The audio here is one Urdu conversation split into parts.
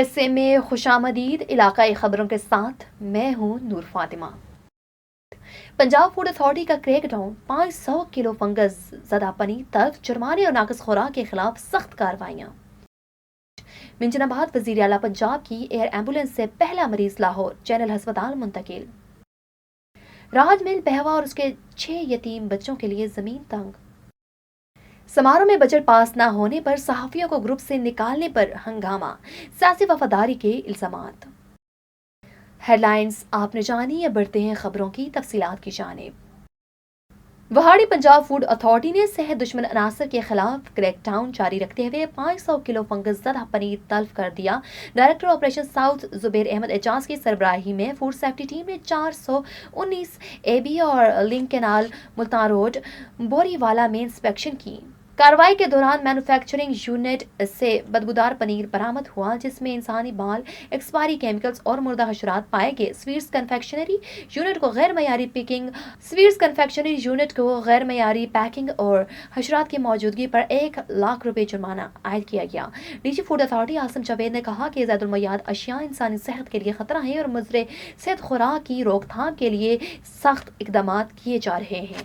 USA میں خوشامدید علاقائی خبروں کے ساتھ میں ہوں نور فاطمہ۔ پنجاب فوڈ اتھارٹی کا کریک ڈاؤن، 500 کلو فنگس زدہ پنیر تلف، جرمانے اور ناقص خوراک کے خلاف سخت کارروائیاں۔ منجن آباد، وزیر اعلیٰ پنجاب کی ایئر ایمبولینس سے پہلا مریض لاہور جنرل ہسپتال منتقل۔ راج محل بہوا اور اس کے 6 یتیم بچوں کے لیے زمین تنگ۔ سماروہ میں بجٹ پاس نہ ہونے پر صحافیوں کو گروپ سے نکالنے پر ہنگامہ، سیاسی وفاداری کے الزامات۔ ہیڈ لائنز آپ نے جانی، اب بڑھتے ہیں خبروں کی تفصیلات کی جانب۔ وہاڑی پنجاب فوڈ اتھارٹی نے صحت دشمن عناصر کے خلاف کریک ڈاؤن جاری رکھتے ہوئے 500 کلو فنگس زدہ پنیر تلف کر دیا۔ ڈائریکٹر آپریشن ساؤتھ زبیر احمد اعجاز کی سربراہی میں فوڈ سیفٹی ٹیم نے 419 AB اور لنک کینال ملتان روڈ بوری والا میں انسپیکشن کی۔ کارروائی کے دوران مینوفیکچرنگ یونٹ سے بدبودار پنیر برآمد ہوا، جس میں انسانی بال، ایکسپائری کیمیکلز اور مردہ حشرات پائے گئے۔ سویٹس کنفیکشنری یونٹ کو غیر معیاری پیکنگ اور حشرات کی موجودگی پر 1 لاکھ روپے جرمانہ عائد کیا گیا۔ D G food authority Asim Javed نے کہا کہ زائد المیعاد اشیاء انسانی صحت کے لیے خطرہ ہیں اور مضر صحت خوراک کی روک تھام کے لیے سخت اقدامات کیے جا رہے ہیں۔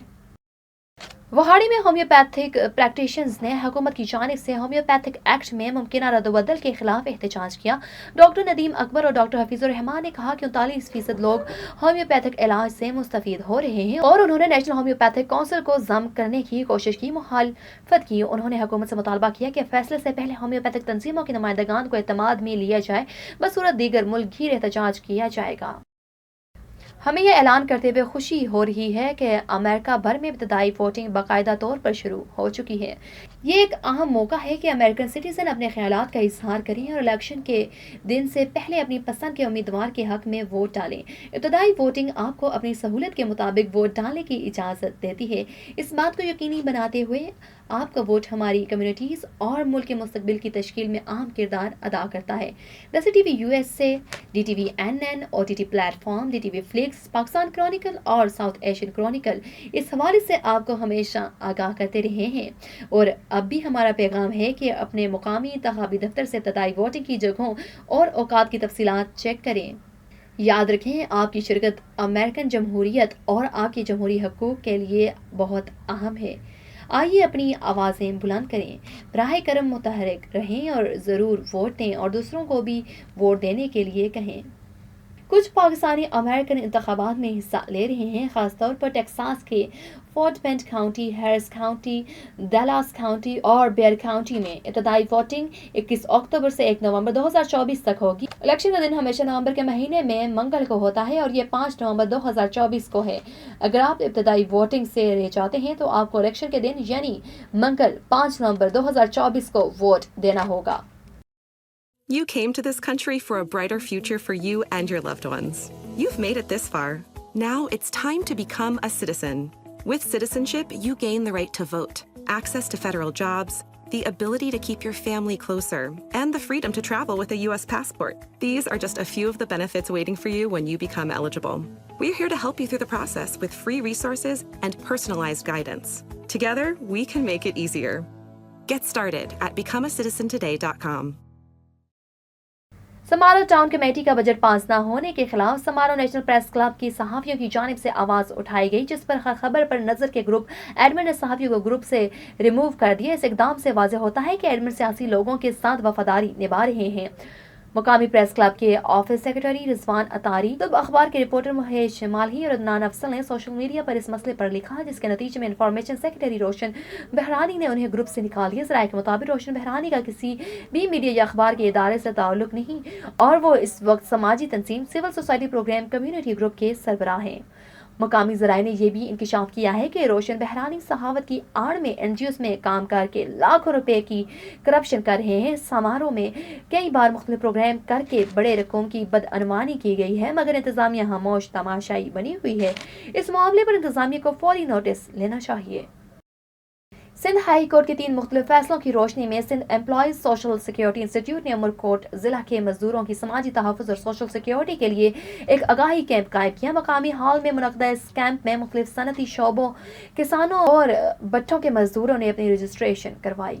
وہاڑی میں ہومیوپیتھک پریکٹیشنرز نے حکومت کی جانب سے ہومیوپیتھک ایکٹ میں ممکنہ رد و بدل کے خلاف احتجاج کیا۔ ڈاکٹر ندیم اکبر اور ڈاکٹر حفیظ الرحمان نے کہا کہ 39% لوگ ہومیوپیتھک علاج سے مستفید ہو رہے ہیں اور انہوں نے نیشنل ہومیوپیتھک کونسل کو ضم کرنے کی کوشش کی مخالفت کی۔ انہوں نے حکومت سے مطالبہ کیا کہ فیصلے سے پہلے ہومیوپیتھک تنظیموں کے نمائندگان کو اعتماد میں لیا جائے، بصورت دیگر ملک گیر احتجاج کیا جائے گا۔ ہمیں یہ اعلان کرتے ہوئے خوشی ہو رہی ہے کہ امریکہ بھر میں ابتدائی ووٹنگ باقاعدہ طور پر شروع ہو چکی ہے۔ یہ ایک اہم موقع ہے کہ امریکن سٹیزن اپنے خیالات کا اظہار کریں اور الیکشن کے دن سے پہلے اپنی پسند کے امیدوار کے حق میں ووٹ ڈالیں۔ ابتدائی ووٹنگ آپ کو اپنی سہولت کے مطابق ووٹ ڈالنے کی اجازت دیتی ہے۔ اس بات کو یقینی بناتے ہوئے آپ کا ووٹ ہماری کمیونٹیز اور ملک کے مستقبل کی تشکیل میں اہم کردار ادا کرتا ہے۔ دسی ٹی وی USA، DTV NN، OTT platform DTV flix, Pakistan chronicle اور ساؤتھ ایشین کرونیکل اس حوالے سے آپ کو ہمیشہ آگاہ کرتے رہے ہیں، اور اب بھی ہمارا پیغام ہے کہ اپنے مقامی انتخابی دفتر سے ابتدائی ووٹنگ کی جگہوں اور اوقات کی تفصیلات چیک کریں۔ یاد رکھیں، آپ کی شرکت امریکن جمہوریت اور آپ کے جمہوری حقوق کے لیے بہت اہم ہے۔ آئیے اپنی آوازیں بلند کریں، براہ کرم متحرک رہیں اور ضرور ووٹ دیں اور دوسروں کو بھی ووٹ دینے کے لیے کہیں۔ کچھ پاکستانی امریکن انتخابات میں حصہ لے رہے ہیں، خاص طور پر ٹیکساس کے Fort Bend County, Harris County, Dallas County اور بیئر کاؤنٹی میں۔ ابتدائی ووٹنگ 21 اکتوبر سے 1 نومبر 2024 تک ہوگی۔ الیکشن کا دن ہمیشہ نومبر کے مہینے میں منگل کو ہوتا ہے اور یہ 5 نومبر 2024 کو ہے۔ اگر آپ ابتدائی ووٹنگ سے رہ جاتے ہیں تو آپ کو الیکشن کے دن یعنی منگل 5 نومبر 2024 کو ووٹ دینا ہوگا۔ You came to this country for a brighter future for you and your loved ones. You've made it this far. Now it's time to become a citizen. With citizenship, you gain the right to vote, access to federal jobs, the ability to keep your family closer, and the freedom to travel with a U.S. passport. These are just a few of the benefits waiting for you when you become eligible. We're here to help you through the process with free resources and personalized guidance. Together, we can make it easier. Get started at becomeacitizentoday.com. سماروہ ٹاؤن کمیٹی کا بجٹ پاس نہ ہونے کے خلاف سماروہ نیشنل پریس کلب کی صحافیوں کی جانب سے آواز اٹھائی گئی، جس پر خبر پر نظر کے گروپ ایڈمن نے صحافیوں کو گروپ سے ریموو کر دیا۔ اس اقدام سے واضح ہوتا ہے کہ ایڈمن سیاسی لوگوں کے ساتھ وفاداری نبھا رہے ہیں۔ مقامی پریس کلب کے آفس سیکرٹری رضوان اطاری، طب اخبار کے رپورٹر مہیش مالہی اور عدنان افضل نے سوشل میڈیا پر اس مسئلے پر لکھا، جس کے نتیجے میں انفارمیشن سیکرٹری روشن بہرانی نے انہیں گروپ سے نکال دیا۔ ذرائع کے مطابق روشن بہرانی کا کسی بھی میڈیا یا اخبار کے ادارے سے تعلق نہیں اور وہ اس وقت سماجی تنظیم civil society programme community group کے سربراہ ہیں۔ مقامی ذرائع نے یہ بھی انکشاف کیا ہے کہ روشن بہرانی صحافت کی آڑ میں NGOs میں کام کر کے لاکھوں روپے کی کرپشن کر رہے ہیں۔ سماروہ میں کئی بار مختلف پروگرام کر کے بڑے رقم کی بدعنوانی کی گئی ہے، مگر انتظامیہ خاموش تماشائی بنی ہوئی ہے۔ اس معاملے پر انتظامیہ کو فوری نوٹس لینا چاہیے۔ سندھ ہائی کورٹ کے 3 مختلف فیصلوں کی روشنی میں Sindh employees social security institute نے امرکوٹ ضلع کے مزدوروں کی سماجی تحفظ اور سوشل سیکیورٹی کے لیے ایک آگاہی کیمپ قائم کیا۔ مقامی ہال میں منعقدہ اس کیمپ میں مختلف صنعتی شعبوں، کسانوں اور بٹھوں کے مزدوروں نے اپنی رجسٹریشن کروائی۔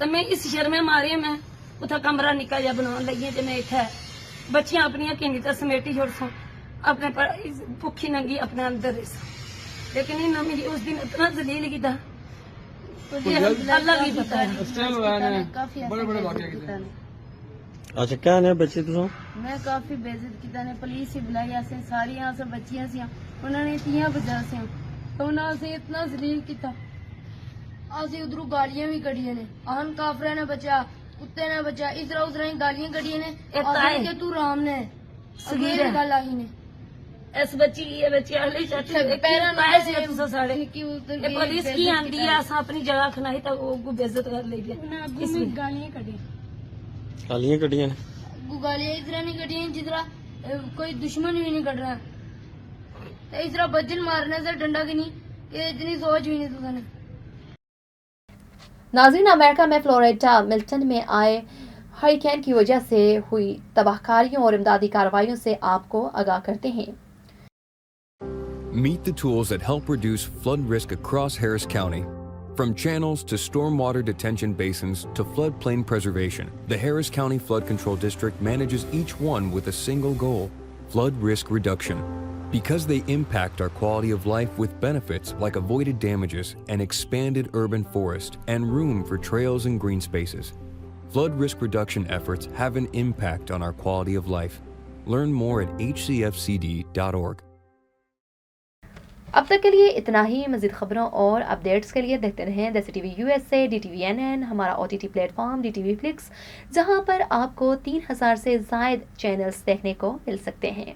تو میں اس شرمے مارے میں اتھا کمرہ نکا جا بنا لگی تے میں اٹھا بچیاں اپنی کنڈی تے سمیٹی چھوڑ سوں اپنے بھوکھی ننگی اپنے اندر رس لیکن انہوں نے اس دن اتنا ذلیل کیتا اللہ کی پتہ ہے اسٹیل ہویا نے بڑے بڑے واقعے کیتے اچھا کیا نے بچے تو میں کافی بےزت کیتا نے پولیس ہی بلائی ایسے ساری یہاں سے بچیاں سی انہوں نے تیاں بجا سی تو انہوں سے اتنا ذلیل کیتا آسی ادھر گالیاں بھی کڑیاں نے آن کافرہ نے بچا کتے نے بچا ادھر ادھر ہی گالیاں کڑیاں نے آدھر کہ تو رام نے صغیر ہے گل آئی نے اس بچی یہ بچی اہلی چاہتی پیرا پائے سے تسا ساڑے نکی ادھر یہ پولیس کی آندی ہے اسا اپنی جگہ کھنائی تا وہ بے عزت کر لے گیا اس میں گالیاں کڑی گالیاں کٹیاں نے گالیاں ادھر نہیں کڑی جدھر کوئی دشمن بھی نہیں کٹ رہا اس طرح بجن مارنے سے ڈنڈا کی نہیں کہ اتنی سوچ بھی نہیں تو نے ناظرین امریکہ میں فلوریڈا ملٹن میں آئے ہریکین کی وجہ سے ہوئی تباہ کاریوں اور امدادی کارروائیوں سے آپ کو آگاہ کرتے ہیں. Meet the tools that help reduce flood risk across Harris County. From channels to stormwater detention basins to floodplain preservation, the Harris County Flood Control District manages each one with a single goal: flood risk reduction. Because they impact our quality of life with benefits like avoided damages, an expanded urban forest, and room for trails and green spaces. Flood risk reduction efforts have an impact on our quality of life. Learn more at hcfcd.org. اب تک کے لیے اتنا ہی. مزید خبروں اور اپڈیٹس کے لیے دیکھتے رہیں دیسی ٹی وی USA, DTVNN, ہمارا OTT platform DTV Flix، جہاں پر آپ کو 3000 سے زائد چینلز دیکھنے کو مل سکتے ہیں.